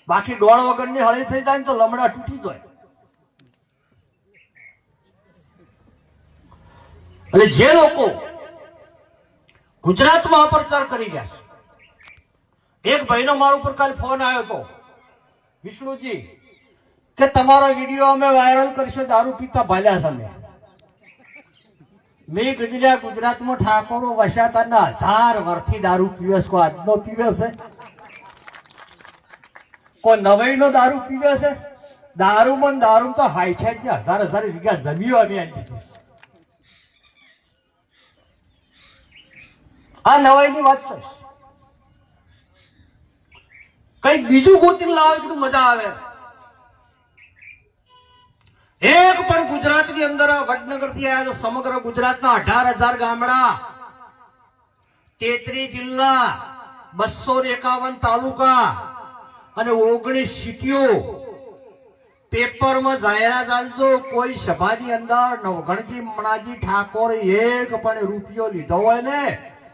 બાકી ડોળ વગરની હળી થઈ જાય ને તો લમડા તૂટી જાય. એટલે જે લોકો ગુજરાતમાં અપપ્રચાર કરી ગયા છે, એક ભાઈનો મારા ઉપર કાલે ફોન આવ્યો હતો, વિષ્ણુજી કે તમારો વિડીયો અમે વાયરલ કરીશું, દારૂ પીતા ભાલ્યા છે. મેં કીધું ગુજરાતમાં ઠાકોરો વસાતાના 1000 વર્ષથી દારૂ પીવે છે, કોઈ આજનો પીવે છે? કોઈ નવાઈનો દારૂ પીવે છે? દારૂમાં દારૂ તો 60,000 વીઘા જમીઓ અમે આપી દીધી. આ નવાઈની વાત છે. કઈ બીજું ગોતીને લાવે કીધું મજા આવે. એક પણ ગુજરાતની અંદર વડનગર થી આવ્યા તો સમગ્ર ગુજરાતના 18,000 ગામડા, 33 જિલ્લા, 251 તાલુકા અને 19 સિટીઓ પેપરમાં જાહેરાત આલજો. કોઈ સભાની અંદર નવઘણજી મણાજી ઠાકોર એક પણ રૂપિયો લીધો હોય ને